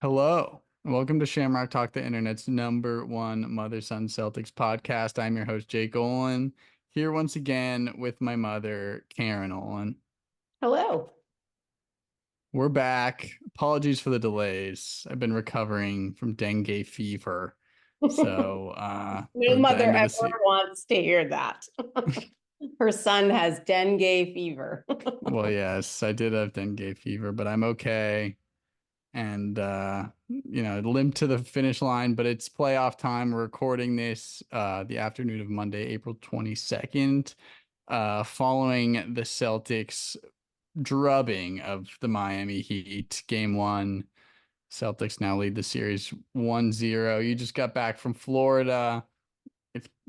Hello, and welcome to Shamrock Talk, the internet's number one mother-son Celtics podcast. I'm your host, Jake Olin, here once again with my mother, Karen Olin. Hello. We're back. Apologies for the delays. I've been recovering from dengue fever. So, No the mother end of the ever season. wants to hear that. Her son has dengue fever. Well, yes, I did have dengue fever, but I'm okay. And limped to the finish line, but it's playoff time. We're recording this the afternoon of Monday, April 22nd, following the Celtics drubbing of the Miami Heat. Game one. Celtics now lead the series 1-0. You just got back from Florida.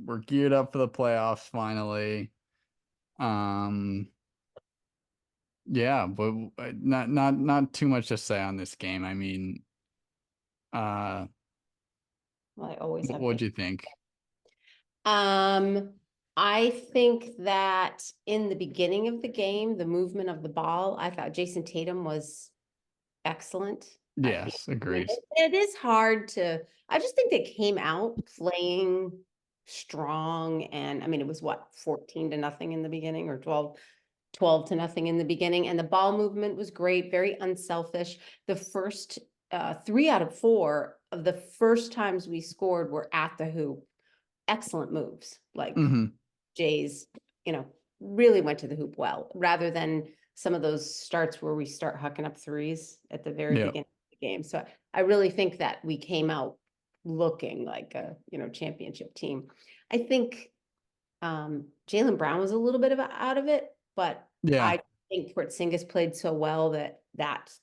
We're geared up for the playoffs finally. Um, yeah, but not too much to say on this game. I mean, uh Well, I always have what'd things. you think? Um, I think that in the beginning of the game, the movement of the ball, I thought Jason Tatum was excellent. Yes, agreed. It is hard to, I just think they came out playing strong. And I mean, it was what, 14-0 in the beginning or 12-0 in the beginning. And the ball movement was great, very unselfish. The first 3 out of 4 of the first times we scored were at the hoop. Excellent moves. Like Hmm. Jays, really went to the hoop well, rather than some of those starts where we start hucking up threes at the very Yeah. beginning of the game. So I really think that we came out looking like a, championship team. I think Jaylen Brown was a little bit out of it, but Yeah. I think Porzingis played so well that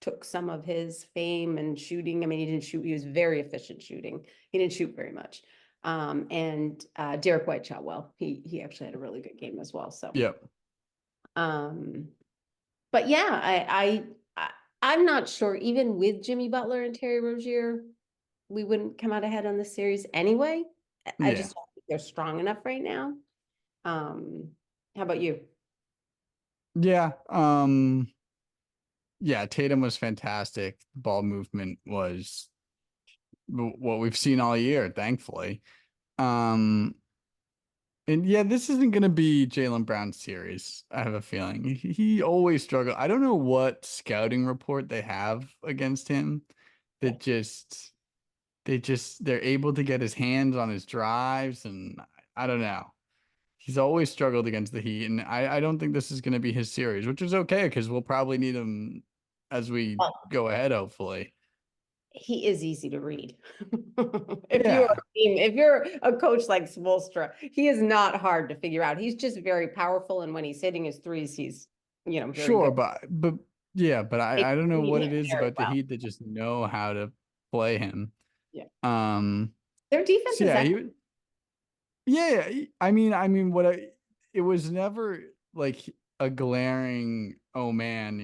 took some of his fame and shooting. I mean, he didn't shoot; he was very efficient shooting. He didn't shoot very much. And Derek White shot well. He actually had a really good game as well. So, Yep. um, but yeah, I'm not sure. Even with Jimmy Butler and Terry Rozier, we wouldn't come out ahead on the series anyway. I Yeah. just don't think they're strong enough right now. Um, how about you? Yeah. Yeah, Tatum was fantastic. The ball movement was what we've seen all year, thankfully. Um, and yeah, this isn't going to be Jaylen Brown's series. I have a feeling he always struggled. I don't know what scouting report they have against him that they're able to get his hands on his drives, and I don't know. He's always struggled against the Heat, and I don't think this is going to be his series, which is okay because we'll probably need him as we Well, go ahead, hopefully. he is easy to read. Yeah, If you're a coach like Spoelstra, he is not hard to figure out. He's just very powerful, and when he's hitting his threes, he's very sure, good. but yeah, but They I don't know read what him it is very about the well. Heat that just know how to play him. Yeah, Um, their defense so is yeah, excellent. yeah, I mean, it was never like a glaring, oh man,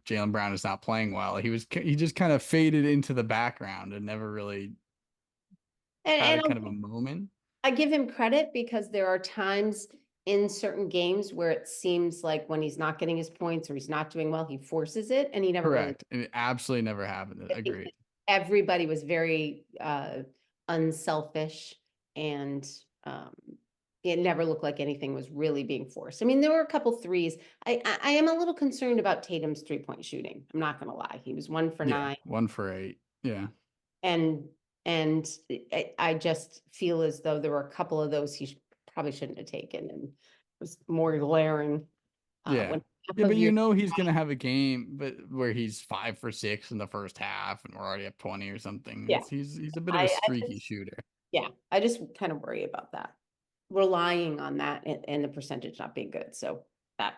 Jaylen Brown is not playing well. He just kind of faded into the background and never really And had a and kind of a moment. I give him credit because there are times in certain games where it seems like when he's not getting his points or he's not doing well, he forces it, and he never really. Correct. And it absolutely never happened. I think that Agreed. everybody was very unselfish, and um, it never looked like anything was really being forced. I mean, there were a couple threes. I am a little concerned about Tatum's 3-point shooting. I'm not going to lie. He was one for Yeah. nine, 1 for 8. Yeah. and I just feel as though there were a couple of those probably shouldn't have taken, and it was more glaring Yeah. when half Yeah, of but your he's gonna have a game but where he's 5 for 6 in the first half and we're already up 20 or something. yeah. He's a bit of a I streaky just shooter. Yeah, I just kind of worry about that, relying on that and the percentage not being good. So that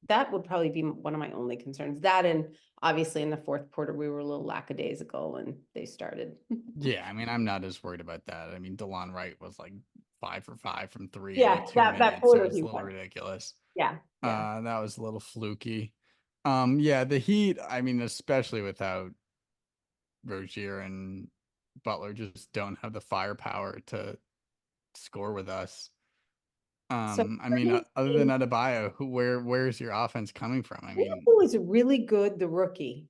that would probably be one of my only concerns. That, and obviously in the fourth quarter we were a little lackadaisical and they started. Yeah, I mean, I'm not as worried about that. I mean, DeLon Wright was like 5 for 5 from three in like Yeah, two that minutes. It quarter was he a little won. ridiculous. Yeah, yeah. That was a little fluky. Yeah, the Heat, I mean, especially without Rozier and Butler, just don't have the firepower to score with us. So I for mean, his other than team, Adebayo, where's your offense coming from? I you know mean, who was really good, the rookie?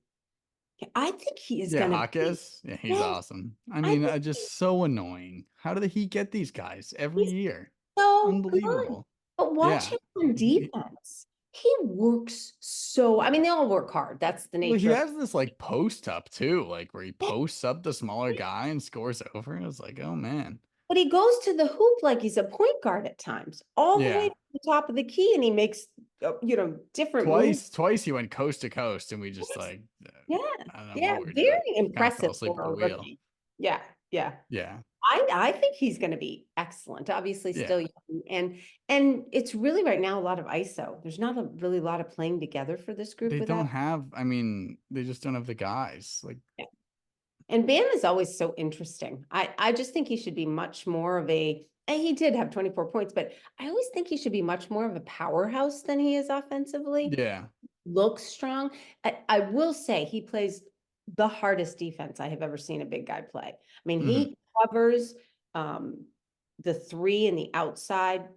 I think he is Yeah, gonna be. Hawkes. Yeah, he's Yes, awesome. I I mean, think just so annoying. How do he get these guys every he's year? It's so good. unbelievable. But watch Yeah. him on defense. He works so, I mean, they all work hard. That's the Well, he nature of has this like post up too, like where he it. posts up the smaller guy and scores over. It's like, oh man. But he goes to the hoop like he's a point guard at times, all the way Yeah. to the top of the key, and he makes different moves. Twice he went coast to coast, and we just Yes. like, Yeah, I don't know yeah, what we're very doing. Kind of fell impressive asleep for at the a wheel. rookie. Yeah, yeah. Yeah. I think he's going to be excellent. Obviously, Yeah. still young, and it's really right now a lot of ISO. There's not a really lot of playing together for this group They don't without. have, I mean, they just don't have the guys. Like, Yeah. And Bam is always so interesting. I just think he should be much more of a. And he did have 24 points, but I always think he should be much more of a powerhouse than he is offensively. yeah. Looks strong. I will say he plays the hardest defense I have ever seen a big guy play. I mean, Mhm. he covers um, the three and the outside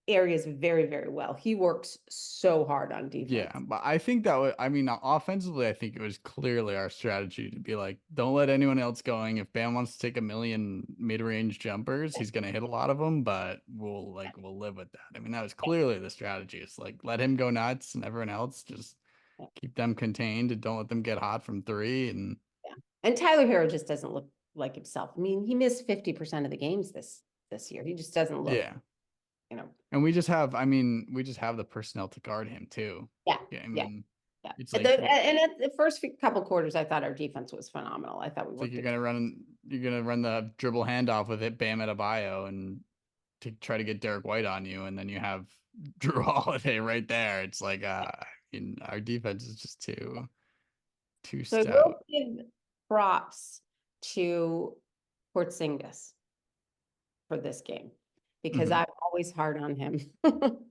areas very, very well. He works so hard on Yeah, defense. but I think that was, I mean, offensively, I think it was clearly our strategy to be like, don't let anyone else going. If Bam wants to take a million mid-range jumpers, he's going to hit a lot of them, but we'll live with that. I mean, that was clearly the strategy. It's like, let him go nuts and everyone else just Yeah. keep them contained and don't let them get hot from three. And Yeah. And Tyler Hero just doesn't look like himself. I mean, he missed 50% of the games this year. He just doesn't look, yeah. you know. And we just have, I mean, we just have the personnel to guard him too. Yeah. Yeah, I Yeah. mean, Yeah. it's At like and at the first couple quarters, I thought our defense was phenomenal. I thought we it's like worked it. you're gonna run the dribble handoff with it, Bam Adebayo, and to try to get Derek White on you, and then you have Drew Holiday right there. It's like our defense is just too So I will stout. give props to Porzingis for this game because Hmm. I'm always hard on him.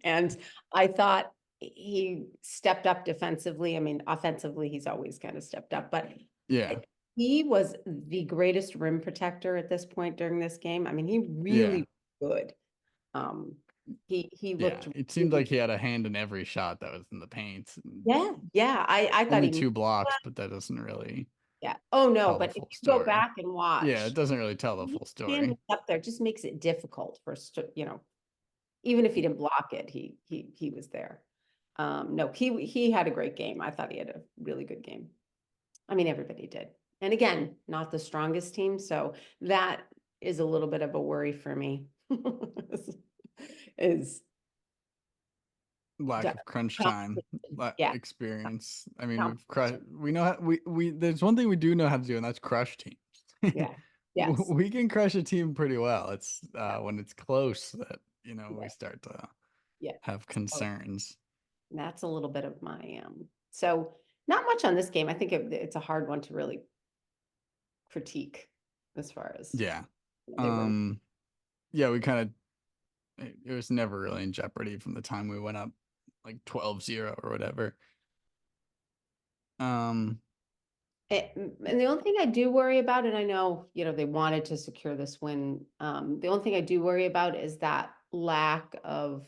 And I thought he stepped up defensively. I mean, offensively, he's always kind of stepped up, but Yeah, he was the greatest rim protector at this point during this game. I mean, he yeah, really good. Um, he yeah. looked It seemed like really, he had a hand in every shot that was in the paint. yeah, yeah. I thought Only he, two blocks, but that doesn't really yeah. Oh no, tell the but if full you go story. back and Yeah, watch, it doesn't really tell the he full standing story. up there just makes it difficult for even if he didn't block it, he was there. No, he had a great game. I thought he had a really good game. I mean, everybody did. And again, not the strongest team, so that is a little bit of a worry for me. Is Lack depth of crunch time, competition. Yeah, experience. I mean, we've crushed. competition. We know how, we. There's one thing we do know how to do, and that's crush teams. Yeah. Yes. We can crush a team pretty well. It's Yeah. when it's close that we Yeah. start to Yeah. have So concerns. that's a little bit of my so not much on this game. I think it's a hard one to really critique as far as Yeah. they were. Um. Yeah, we kind of. It was never really in jeopardy from the time we went up like 12-0 or whatever. Um. And the only thing I do worry about, and I know, they wanted to secure this win. The only thing I do worry about is that lack of,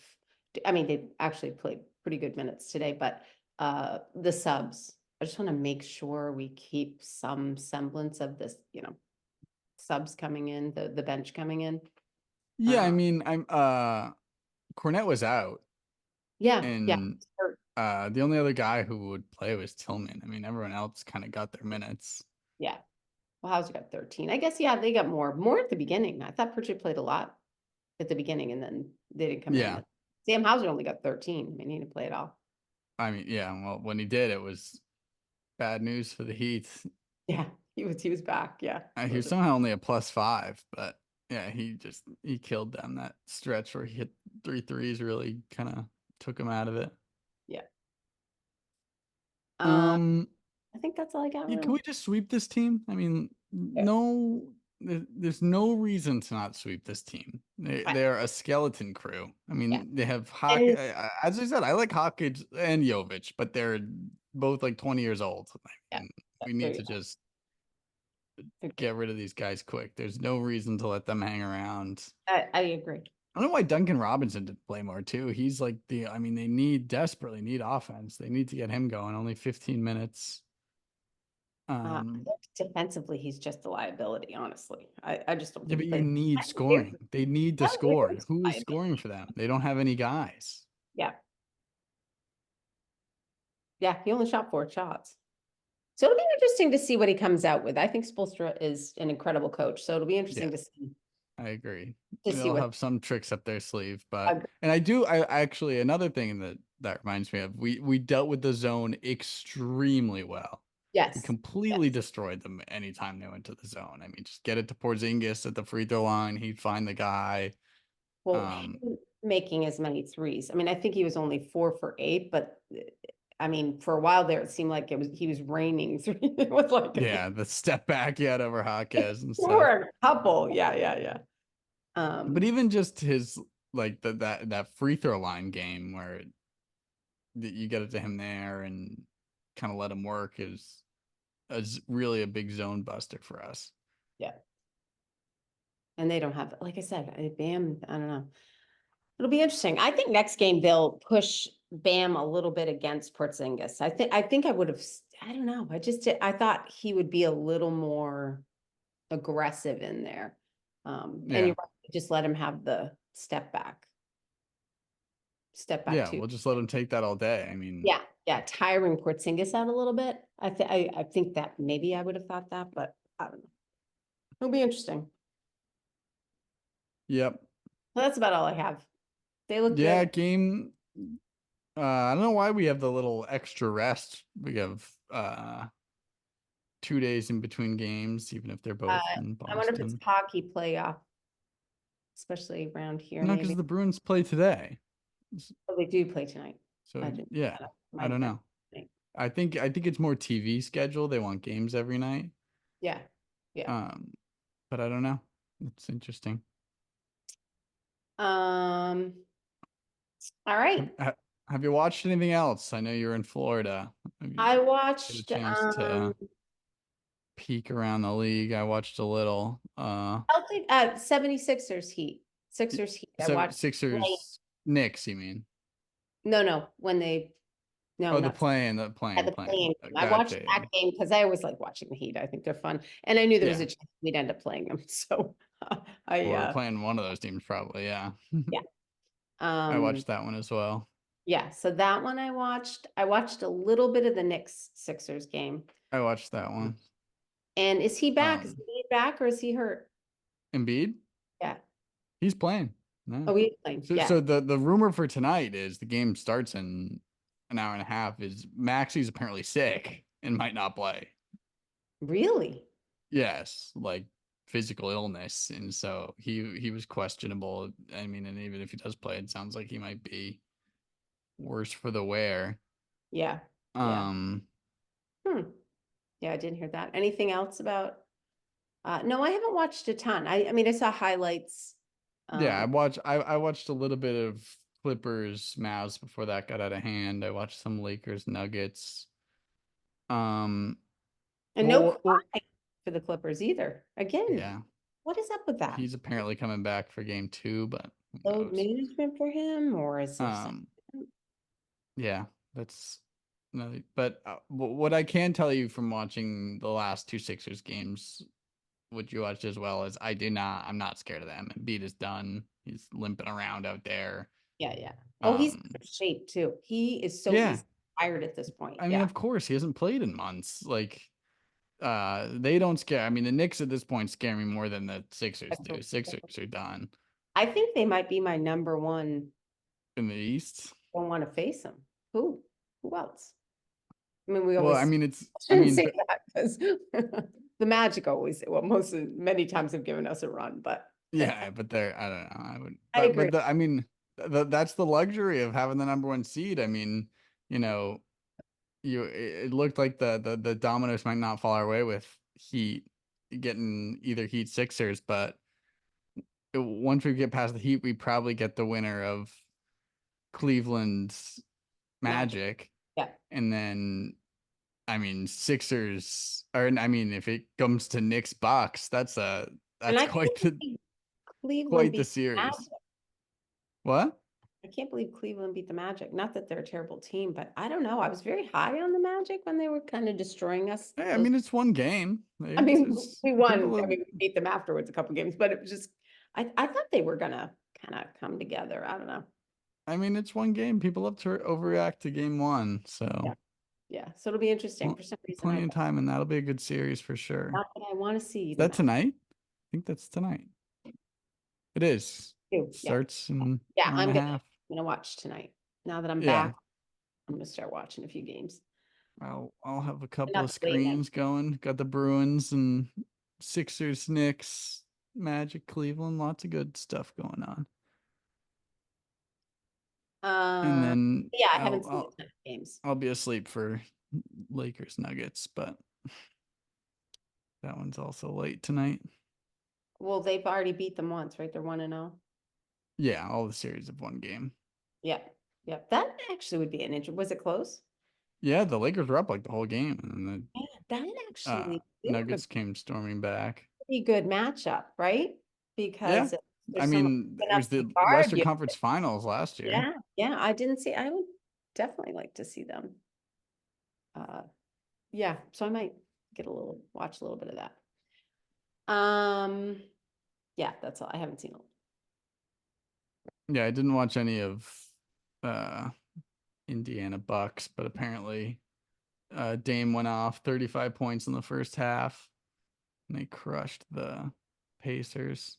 I mean, they actually played pretty good minutes today, but the subs. I just want to make sure we keep some semblance of this, subs coming in, the bench coming in. Yeah, I Uh, mean, Cornette was out, yeah, yeah, and the only other guy who would play was Tillman. I mean, everyone else kind of got their minutes. yeah. Well, how's it got 13? I guess, yeah, they got more at the beginning. I thought Pritchard played a lot at the beginning and then they didn't come in. Yeah. But Sam Hauser only got 13. I mean, he didn't play at all. I mean, yeah, well, when he did, it was bad news for the Heat. Yeah, he was back. Yeah. He was somehow only a +5, but yeah, he killed them that stretch where he hit three threes, really kind of took him out of it. Yeah. Uh, Um, I think that's all I got, yeah, can really. we just sweep this team? I mean, Yeah. no, there's no reason to not sweep this team. Right. They're a skeleton crew. I Yeah. mean, they have Hawk. And As I said, I like Hawkins and Jovic, but they're both like 20 years old. yeah, And we need there to you just go. get rid of these guys quick. There's no reason to let them hang around. I agree. I don't know why Duncan Robinson didn't play more too. He's like I mean, they desperately need offense. They need to get him going. Only 15 minutes. I Um, think defensively, he's just a liability, honestly. I just don't yeah, think but he you plays. need scoring. They need to score. Who is scoring for them? They don't have any guys. Yeah. Yeah, he only shot 4 shots. So it'll be interesting to see what he comes out with. I think Spoelstra is an incredible coach, so it'll be Yeah, interesting I agree. to see They'll what. have some tricks up their sleeve, but and I actually another thing that reminds me of we dealt with the zone extremely well. We Yes, completely yes. destroyed them anytime they went to the zone. I mean, just get it to Porzingis at the free throw line, he'd find the guy. Well, Um, him making as many threes. I mean, I think he was only 4 for 8, but I mean, for a while there, it seemed like he was raining three. It was like yeah, the step back he had over Hawkes and for stuff. a couple. Yeah, yeah, yeah. But Um, even just his like that free throw line game where you get it to him there and kind of let him work is really a big zone buster for us. yeah. And they don't have, like I said, Bam, I don't know. It'll be interesting. I think next game they'll push Bam a little bit against Porzingis. I think I would have, I don't know. I thought he would be a little more aggressive in there. And Yeah. you're right, just let him have the step back. Step back Yeah, too. we'll just let him take that all day. I mean, Yeah, yeah, tiring Porzingis out a little bit. I think that maybe I would have thought that, but I don't know. It'll be interesting. yep. Well, that's about all I have. They look Yeah, good. game. I don't know why we have the little extra rest. We have 2 days in between games, even if they're Uh, both in I wonder if it's Boston. hockey playoff, especially around here, No, because maybe. the Bruins play today. Oh, they do play tonight. I So didn't. yeah, I Might don't have been know. tonight. I think it's more TV schedule. They want games every night. Yeah, yeah. Um, but I don't know. It's interesting. Um, all right. Have you watched anything else? I know you're in Florida. Have you I get a watched chance to um peek around the league? I watched a little. Celtic 76ers Heat. Sixers Heat. I Seven watched late. Sixers Knicks, you mean? No, when they no, Oh, the not playing, the at playing, the playing. playing. I watched Gotcha. that Yeah. game because I always like watching the Heat. I think they're fun. And I knew there was a Yeah. chance we'd end up playing them. So I Or playing one of those teams, probably. Yeah. yeah. I Um watched that one as well. yeah, so that one I watched. I watched a little bit of the Knicks Sixers game. I watched that one. And is he back? Is Um, he back or is he hurt? Embiid, Yeah. he's playing. No. Oh, he's playing. So, Yeah. so the rumor for tonight is the game starts in an hour and a half. Is Maxi's apparently sick and might not play. Really? Yes, like physical illness, and so he was questionable. I mean, and even if he does play, it sounds like he might be worse for the wear. Yeah. Yeah. Um, Hmm. Yeah, I didn't hear that. Anything else about no, I haven't watched a ton. I mean I saw highlights. yeah, Um I watched a little bit of Clippers Mavs before that got out of hand. I watched some Lakers Nuggets. Um, and no well, Kawhi for the Clippers either. Again, yeah, what is up with that? he's apparently coming back for game two, but who Load knows? management for him or is there something? Um, yeah, that's no, but what I can tell you from watching the last two Sixers games, what you watched as well, is I'm not scared of them. Embiid is done. He's limping around out there. Yeah, yeah. Oh, he's in Um, good shape too. He is so yeah, easy tired at this point. I mean, Yeah. of course, he hasn't played in months. Like, they don't scare. I mean, the Knicks at this point scare me more than the Sixers do. Sixers are done I think they might be my number one. in the East. Don't want to face him. Who? Who else? I mean, we Well, I always mean, it's. I shouldn't mean, say but that because the Magic always, well, many times have given us a run, but yeah, but they're. I don't know. I would. I agree. I mean, that's the luxury of having the number one seed. I mean, you know, it looked like the dominoes might not fall our way with Heat getting either Heat Sixers, but once we get past the Heat, we probably get the winner of Cleveland's Magic. Magic, Yeah. and then I mean Sixers, or I mean if it comes to Knicks Bucks, And that's I can't see Cleveland quite the being series. Magic. What? I can't believe Cleveland beat the Magic. Not that they're a terrible team, but I don't know. I was very high on the Magic when they were kind of destroying us. Hey, I mean, it's one game. I mean, It's we won. people I have, mean, we beat them afterwards a couple games, but it was just, I thought they were gonna kind of come together. I don't know. I mean, it's one game. People have to overreact to game one. Yeah. So Yeah. So it'll be interesting. pl- For some reason, plenty of time, and that'll be a good series for sure. not that I want to see Is the that Magic tonight? I think that's tonight. It is. too. Yeah. Starts in an Yeah. hour and a half. I'm gonna watch tonight. Now that I'm Yeah. back, I'm gonna start watching a few games. I'll have a couple Not of the late night. screens going. Got the Bruins and Sixers, Knicks, Magic, Cleveland. Lots of good stuff going on. And then Yeah, I I'll haven't seen I'll the games. I'll be asleep for Lakers Nuggets, but that one's also late tonight. Well, they've already beat them once, right? They're 1-0. Yeah, all the series of one game. Yeah. Yeah. That actually would be an interesting. Was it close? Yeah, the Lakers were up like the whole game, and then Yeah, that the actually feels like a Nuggets came storming back. pretty good matchup, right? Yeah, Because I there's some mean, it enough was to the Western argue. Conference Finals last year. Yeah, yeah. I didn't see. I would definitely like to see them. Yeah. So I might watch a little bit of that. Yeah. That's all. I haven't seen it. Yeah, I didn't watch any of uh Indiana Bucks, but apparently Dame went off 35 points in the first half and they crushed the Pacers.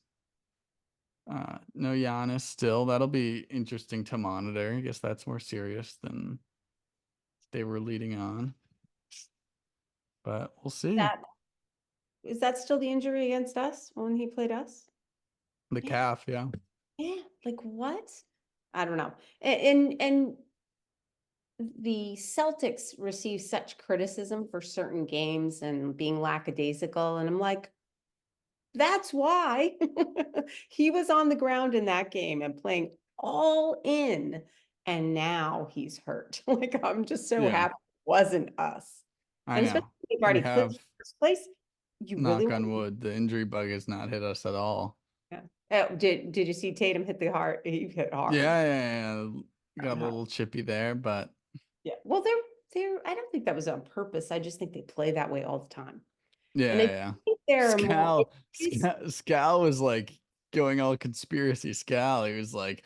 No Giannis still. That'll be interesting to monitor. I guess that's more serious than they were leading on. But we'll see. That is that still the injury against us when he played us? The Yeah. calf, yeah. Yeah. Like what? I don't know. And the Celtics receive such criticism for certain games and being lackadaisical. And I'm like, that's why he was on the ground in that game and playing all in. And now he's hurt. Like, I'm just so Yeah, happy it wasn't us. I And especially know. if they've We already clinched have, first place. You really knock want on wood, the injury bug has not hit us at all. yeah. Oh, did you see Tatum hit the hard? He hit hard. Yeah. Got a Uh-huh. little chippy there, but Yeah. Well, they're I don't think that was on purpose. I just think they play that way all the time. And I yeah. think they're more Scal was like going all conspiracy Scal. He was like,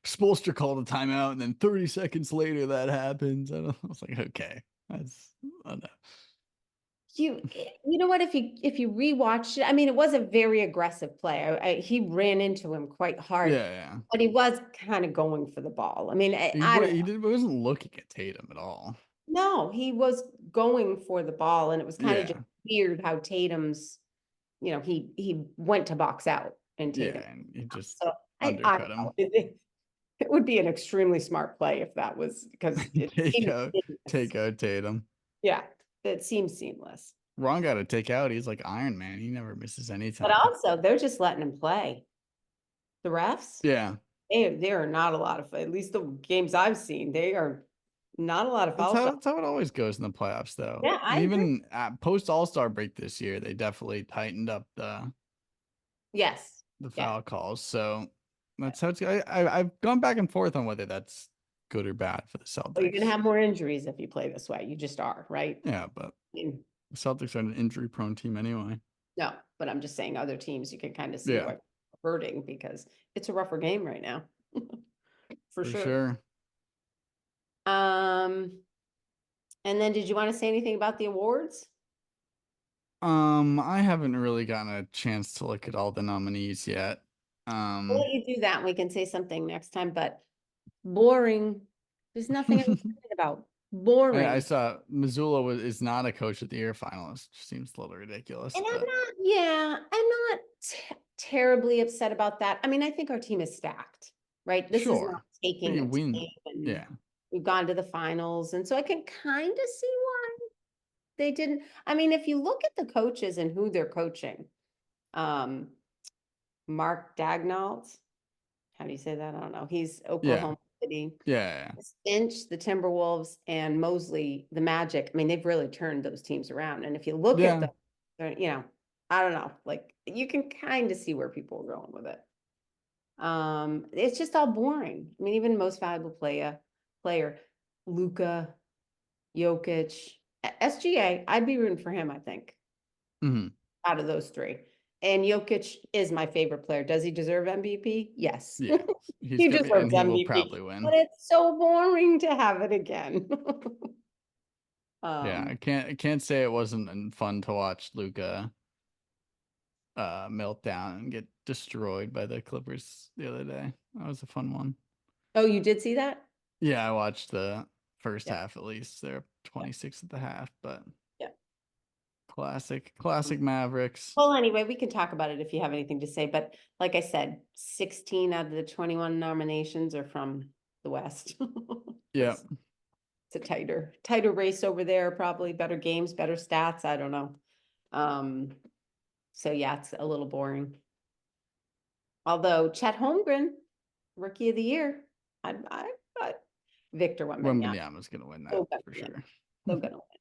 Spoelstra called a timeout, and then 30 seconds later that happens. I was like, okay, that's I don't know. you know what, if you rewatch it, I mean, it was a very aggressive play. He ran into him quite hard, Yeah. but he was kind of going for the ball. I mean, I don't He wasn't looking at Tatum at all. know. He was going for the ball, and it was kind of just Yeah, weird how Tatum's, he went to box out and Tatum. and he just So I undercut don't know. him. It would be an extremely smart play if that was because it take seems out, seamless. take out Tatum. Yeah, it seems seamless. Ron got to take out. He's like Iron Man. He never misses any But time. also, they're just letting him play. The refs, Yeah, there are not a lot of, at least the games I've seen, they are not a lot of foul stuff. that's how it always goes in the playoffs, though. Yeah, I agree. Even at post All-Star break this year, they definitely tightened up Yes. the Yeah. foul calls. So that's how it's. I've gone back and forth on whether that's good or bad for the Well, you're going to Celtics. have more injuries if you play this way. You just are, right? Yeah, but I mean, the Celtics are an injury-prone team anyway. no, but I'm just saying other teams, you can kind of see Yeah, what hurting because it's a rougher game right now. For for sure. sure. And then did you want to say anything about the awards? I haven't really gotten a chance to look at all the nominees yet. We'll let you do that. And we can say something next time, but boring. There's nothing I'm excited about. I Boring. saw Missoula is not a coach of the year finalist. Seems a little ridiculous, And I'm but not, yeah, I'm not terribly upset about that. I mean, I think our team is stacked, right? This is not sure. taking You a win. team and Yeah. we've gone to the finals. And so I can kind of see why they didn't. I mean, if you look at the coaches and who they're coaching, Mark Dagnall, how do you say that? I don't know. He's Yeah. Oklahoma City. Yeah. Finch, the Timberwolves, and Mosley, the Magic. I mean, they've really turned those teams around. And if you look at Yeah. them, I don't know, like you can kind of see where people are going with it. It's just all boring. I mean, even most valuable player, Luka, Jokic, SGA, I'd be rooting for him, I think, Mhm. out of those three. And Jokic is my favorite player. Does he deserve MVP? Yes. Yeah, he's He gonna be, and deserves he will MVP, probably but win. it's so boring to have it again. Yeah, Um, I can't say it wasn't fun to watch Luca melt down and get destroyed by the Clippers the other day. That was a fun one. oh, you did see that? Yeah, I watched the first Yeah, half at least. They're up yeah, 26 at the half, but yeah. classic Mavericks. Well, anyway, we can talk about it if you have anything to say, but like I said, 16 out of the 21 nominations are from the West. Yeah, It's a tighter race over there, probably better games, better stats. I don't know. Um, so yeah, it's a little boring. Although Chet Holmgren, rookie of the year, I Victor Wembanyama, Wembanyama's gonna win that so gonna for win, sure. so gonna win.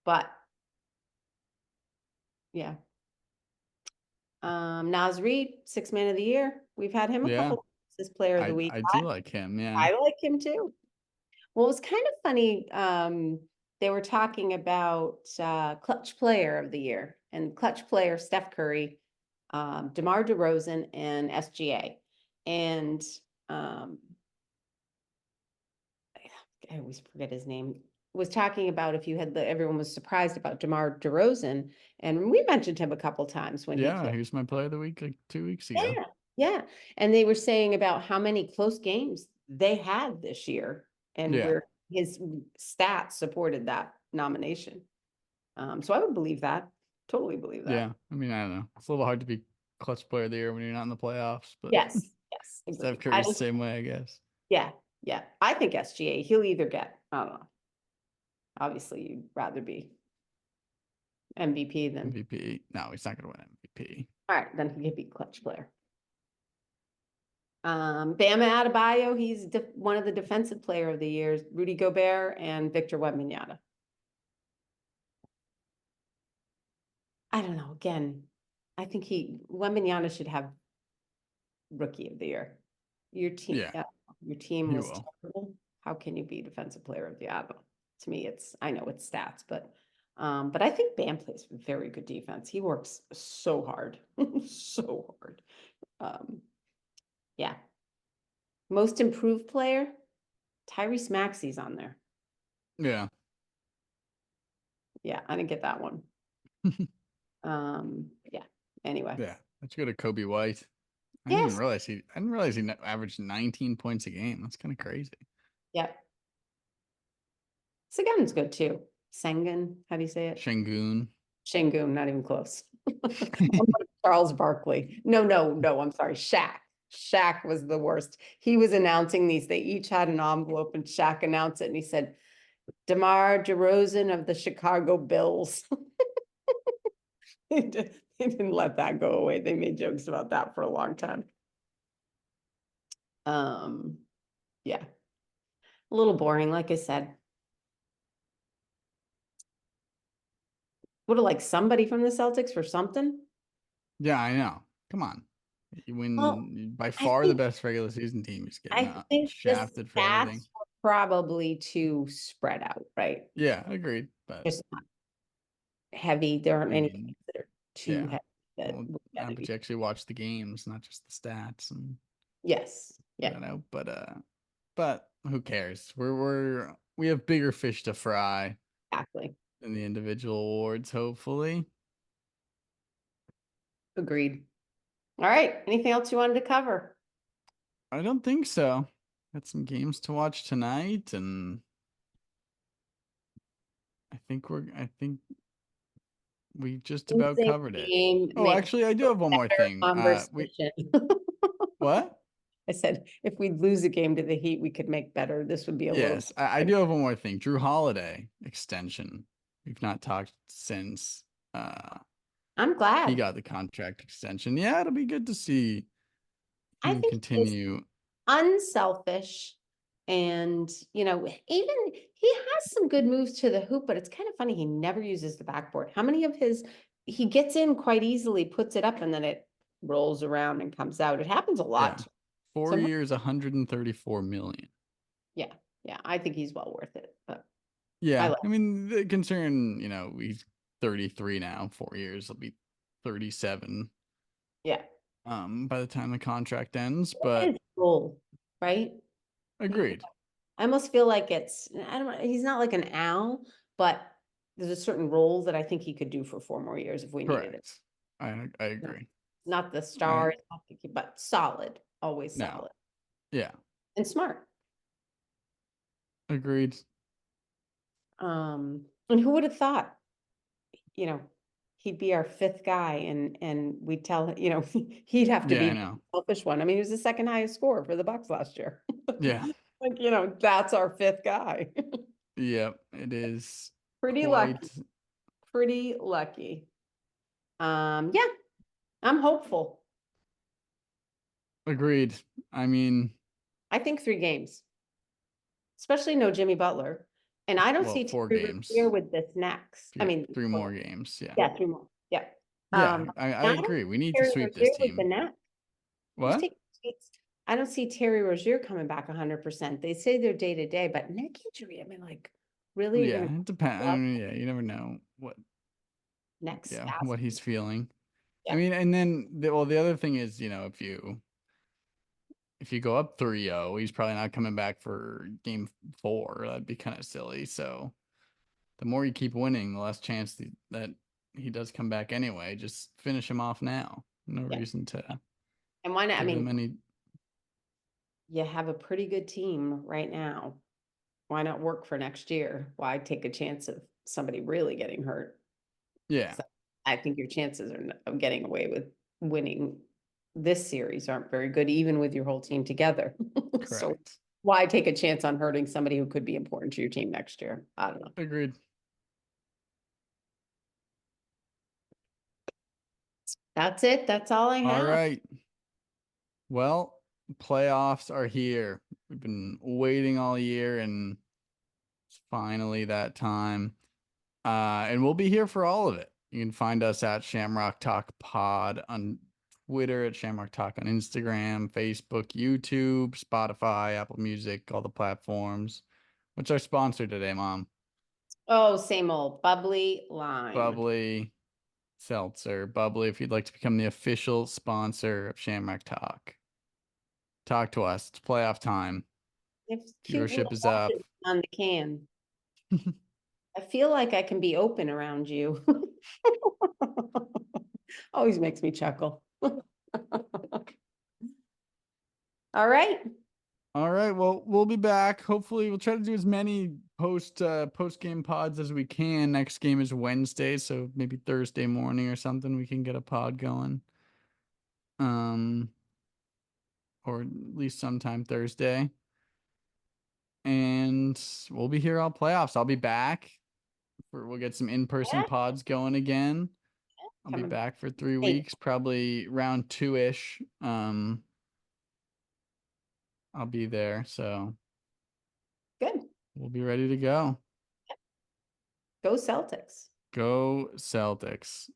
But yeah, Naz Reid, sixth man of the year. We've had him a Yeah, couple as player of the week. I do like him. Yeah, I like him too. Well, it was kind of funny. They were talking about clutch player of the year and clutch player Steph Curry, DeMar DeRozan, and SGA. And I always forget his name. Was talking about if you had everyone was surprised about DeMar DeRozan, and we mentioned him a couple times when he yeah. played. He was my player of the week like 2 weeks ago. Yeah, yeah. And they were saying about how many close games they had this year and Yeah, where his stats supported that nomination. So I would believe that. Totally believe that. yeah. I mean, I don't know. It's a little hard to be clutch player of the year when you're not in the playoffs, but Yes, yes, Steph agreed. Curry's the same way, I guess. Yeah, yeah. I think SGA, he'll either get, I don't know. Obviously, you'd rather be MVP than, MVP. No, he's not gonna win MVP. all right, then he could be clutch player. Bama Adebayo, he's one of the defensive player of the years, Rudy Gobert and Victor Wembanyama. I don't know. Again, I think Wembanyama should have rookie of the year. Your team, Yeah, your team he was will. terrible. How can you be defensive player of the year? I don't know. To me, I know it's stats, but I think Bam plays very good defense. He works so hard, so hard. Yeah. Most improved player, Tyrese Maxey's on there. Yeah. Yeah, I didn't get that one. Yeah. Anyway. Yeah. Let's go to Kobe White. Yes. I didn't realize he averaged 19 points a game. That's kind of crazy. Yep. Sagan's good too. Sengun, how do you say it? Shengun. Shangoon, not even close. Charles Barkley. No, I'm sorry. Shaq was the worst. He was announcing these. They each had an envelope and Shaq announced it and he said, DeMar DeRozan of the Chicago Bills. They didn't let that go away. They made jokes about that for a long time. Yeah. A little boring, like I said. Would have liked somebody from the Celtics for something. Yeah, I know. Come on. You Well, win by I far the think best regular season team. He's getting I think the shafted for everything. stats were probably too spread out, right? Yeah, agreed. But Just not heavy. There aren't I any mean, games that are too yeah. heavy that Well, would get but it. you actually watch the games, not just the stats and Yes. I Yeah, don't know. But who cares? We have bigger fish to fry exactly. in the individual awards, hopefully. Agreed. All right. Anything else you wanted to cover? I don't think so. Got some games to watch tonight, and I think we just about Losing covered it. game Oh, makes actually, I do for have one more better thing. conversation. What? I said, if we lose a game to the Heat, we could make better. This would be a little Yes, I do have one more thing. Drew Holiday extension. We've not talked since I'm he glad. got the contract extension. Yeah, it'll be good to see I him think he's continue. unselfish. And, even he has some good moves to the hoop, but it's kind of funny. He never uses the backboard. How many of he gets in quite easily, puts it up, and then it rolls around and comes out. It happens a Yeah. lot. 4 Some, years, 134 million. yeah, yeah, I think he's well worth it, but I Yeah, like, I mean, the concern, he's 33 now. 4 years, he'll be 37. yeah. By the time the contract ends, His but role, right? agreed. I almost feel like I don't know, he's not like an Al, but there's a certain role that I think he could do for 4 more years if we needed it. Correct. I No, agree. not the I star, but solid, always no. solid Yeah, and smart. agreed. And who would have thought, you know, he'd be our fifth guy and we'd tell, he'd have to Yeah, be I the know. selfish one. I mean, he was the second highest scorer for the Bucks last year. Yeah. Like, that's our fifth guy. Yep, it is Pretty lucky, quite pretty lucky. Yeah, I'm hopeful. agreed. I mean, I think 3 games, especially no Jimmy Butler. And I don't well, see four Terry Rozier games. with this next. I mean, Three more games. Yeah. yeah, 3 more. Yeah. Yeah, Um, I and I don't agree. We see need to Terry sweep this Rozier with the team. Nets. Who's What? taking seats? I don't see Terry Rozier coming back 100%. They say they're day to day, but neck injury. I mean, like, really, you're Yeah, gonna it depends. I up mean, yeah, you never know next what fast? he's feeling. I Yeah, mean, and then the other thing is, if you go up 3-0, he's probably not coming back for game 4. That'd be kind of silly. So the more you keep winning, the less chance that he does come back anyway. Just finish him off now. No yeah. reason to And why not? I give him mean, any. you have a pretty good team right now. Why not work for next year? Why take a chance of somebody really getting hurt? Yeah, So I think your chances of getting away with winning this series aren't very good, even with your whole team together. So correct. why take a chance on hurting somebody who could be important to your team next year? I don't know. Agreed. That's it. That's all I All have. right. Well, playoffs are here. We've been waiting all year, and it's finally that time. And we'll be here for all of it. You can find us at Shamrock Talk Pod on Twitter, at Shamrock Talk on Instagram, Facebook, YouTube, Spotify, Apple Music, all the platforms. What's our sponsor today, Mom? Oh, same old bubbly lime. Bubbly Seltzer. Bubbly, if you'd like to become the official sponsor of Shamrock Talk, talk to us. It's playoff time. It's cute Viewership little is up. legend on the can. I feel like I can be open around you. Always makes me chuckle. All right. All right. Well, we'll be back. Hopefully, we'll try to do as many post game pods as we can. Next game is Wednesday, so maybe Thursday morning or something we can get a pod going. Um, or at least sometime Thursday. And we'll be here all playoffs. I'll be back. We'll get some in-person Yeah, pods going again. I'll be coming. back for 3 Hey, weeks, probably round 2-ish. I'll be there, so good. we'll be ready to go. Go Celtics. Go Celtics.